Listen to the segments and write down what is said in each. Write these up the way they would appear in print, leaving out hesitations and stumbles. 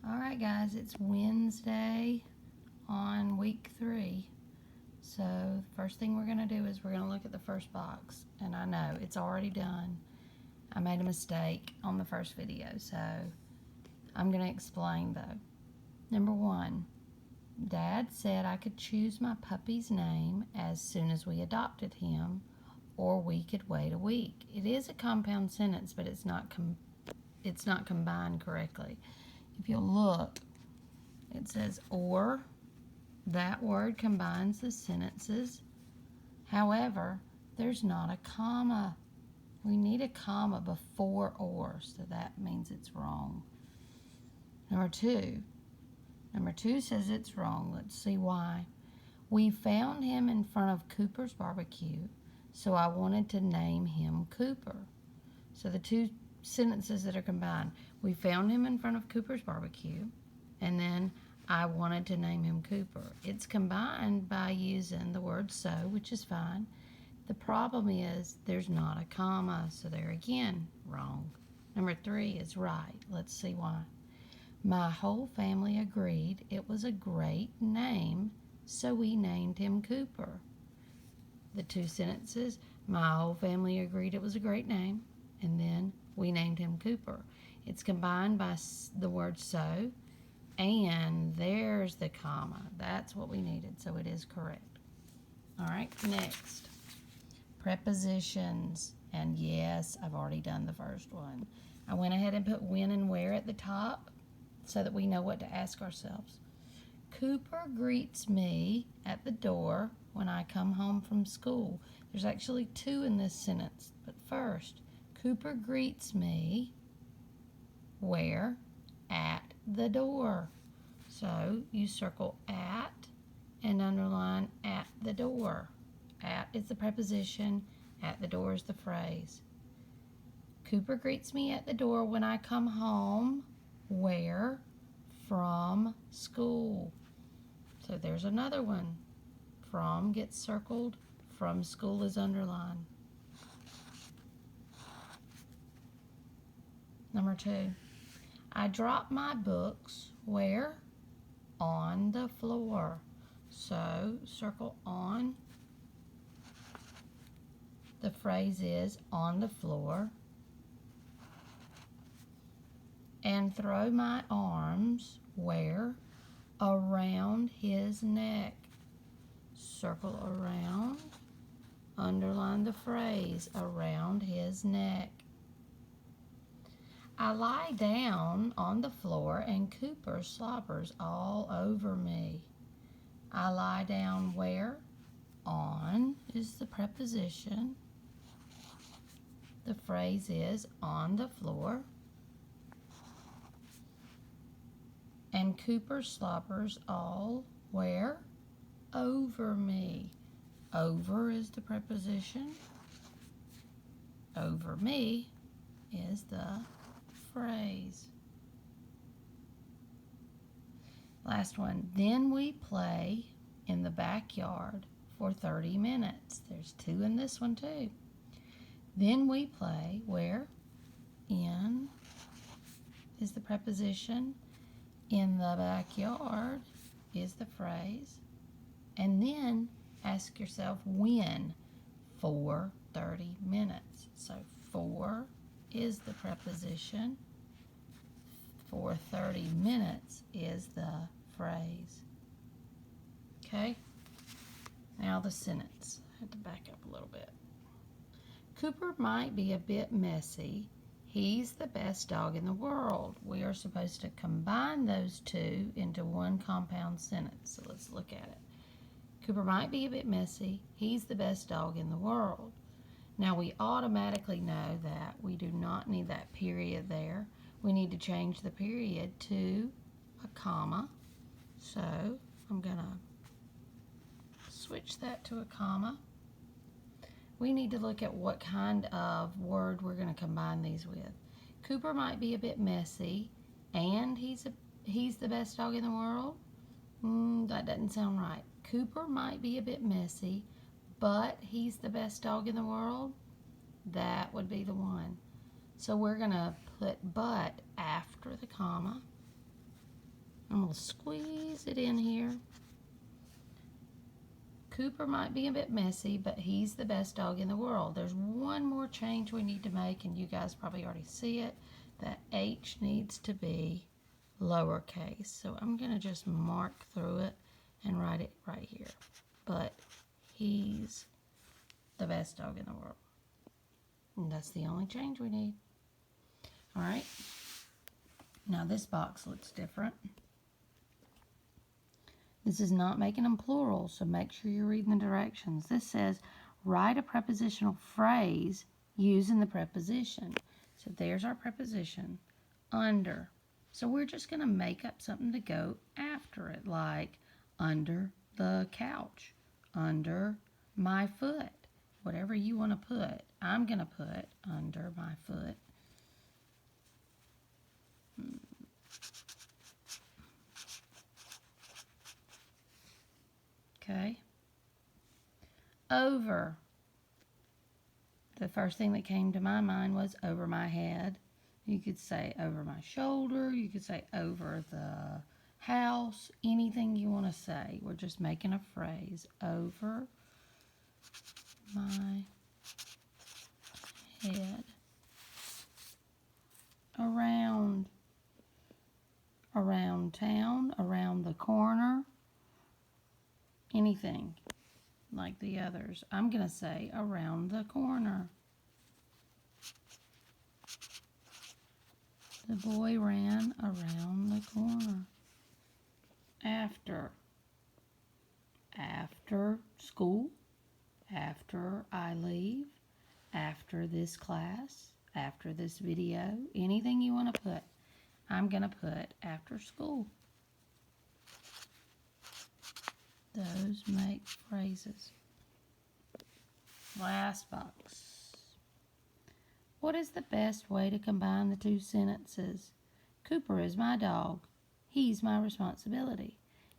Alright guys, it's Wednesday on week 3. So the first thing we're going to do is we're going to look at the first box. And I know it's already done. I made a mistake on the first video, so I'm going to explain though. Number 1, Dad said I could choose my puppy's name as soon as we adopted him, or we could wait a week. It is a compound sentence, but it's not combined correctly. If you'll look, it says or. That word combines the sentences. However, there's not a comma. We need a comma before or, so that means it's wrong. Number 2 says it's wrong. Let's see why. We found him in front of Cooper's barbecue, so I wanted to name him Cooper. So the two sentences that are combined. We found him in front of Cooper's barbecue, and then I wanted to name him Cooper. It's combined by using the word so, which is fine. The problem is there's not a comma, so there again, wrong. Number 3 is right. Let's see why. My whole family agreed it was a great name, so we named him Cooper. The two sentences, my whole family agreed it was a great name, and then we named him Cooper. It's combined by the word so, and there's the comma. That's what we needed, so it is correct. All right, next. Prepositions. And yes, I've already done the first one. I went ahead and put when and where at the top so that we know what to ask ourselves. Cooper greets me at the door when I come home from school. There's actually 2 in this sentence, but first, Cooper greets me where? At the door. So you circle at and underline at the door. At is the preposition, at the door is the phrase. Cooper greets me at the door when I come home where? From school. So there's another one. From gets circled, from school is underlined. Number 2. I dropped my books where? On the floor. So circle on. The phrase is on the floor. And throw my arms where? Around his neck. Circle around. Underline the phrase around his neck. I lie down on the floor and Cooper slobbers all over me. I lie down where? On is the preposition. The phrase is on the floor. And Cooper slobbers all where? Over me. Over is the preposition. Over me is the phrase. Last one. Then we play in the backyard for 30 minutes. There's 2 in this one too. Then we play where? In is the preposition. In the backyard is the phrase. And then ask yourself when for 30 minutes. So for is the preposition. For 30 minutes is the phrase. Okay? Now the sentence. I had to back up a little bit. Cooper might be a bit messy. He's the best dog in the world. We are supposed to combine those 2 into one compound sentence. So let's look at it. Cooper might be a bit messy. He's the best dog in the world. Now we automatically know that we do not need that period there. We need to change the period to a comma. So I'm going to switch that to a comma. We need to look at what kind of word we're going to combine these with. Cooper might be a bit messy, and he's the best dog in the world. That doesn't sound right. Cooper might be a bit messy, but he's the best dog in the world. That would be the one. So we're going to put but after the comma. I'm going to squeeze it in here. Cooper might be a bit messy, but he's the best dog in the world. There's one more change we need to make, and you guys probably already see it. That H needs to be lowercase. So I'm going to just mark through it and write it right here. But he's the best dog in the world. And that's the only change we need. All right. Now this box looks different. This is not making them plural, so make sure you're reading the directions. This says, write a prepositional phrase using the preposition. So there's our preposition, under. So we're just going to make up something to go after it, like under the couch, under my foot. Whatever you want to put, I'm going to put under my foot. Okay. Over. The first thing that came to my mind was over my head. You could say over my shoulder. You could say over the house. Anything you want to say. We're just making a phrase. Over my head. Around. Around town. Around the corner. Anything like the others. I'm going to say around the corner. The boy ran around the corner. After. After school. After I leave. After this class. After this video. Anything you want to put. I'm going to put after school. Those make phrases. Last box. What is the best way to combine the two sentences? Cooper is my dog. He's my responsibility.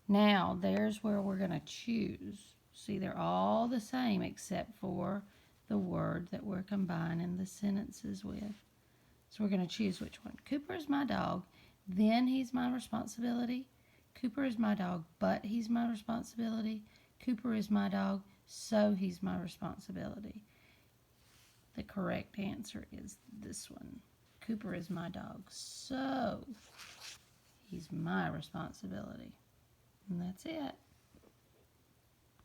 Now, there's where we're going to choose. See, they're all the same except for the word that we're combining the sentences with. So we're going to choose which one. Cooper is my dog. Then he's my responsibility. Cooper is my dog, but he's my responsibility. Cooper is my dog, so he's my responsibility. The correct answer is this one. Cooper is my dog, so he's my responsibility. And that's it.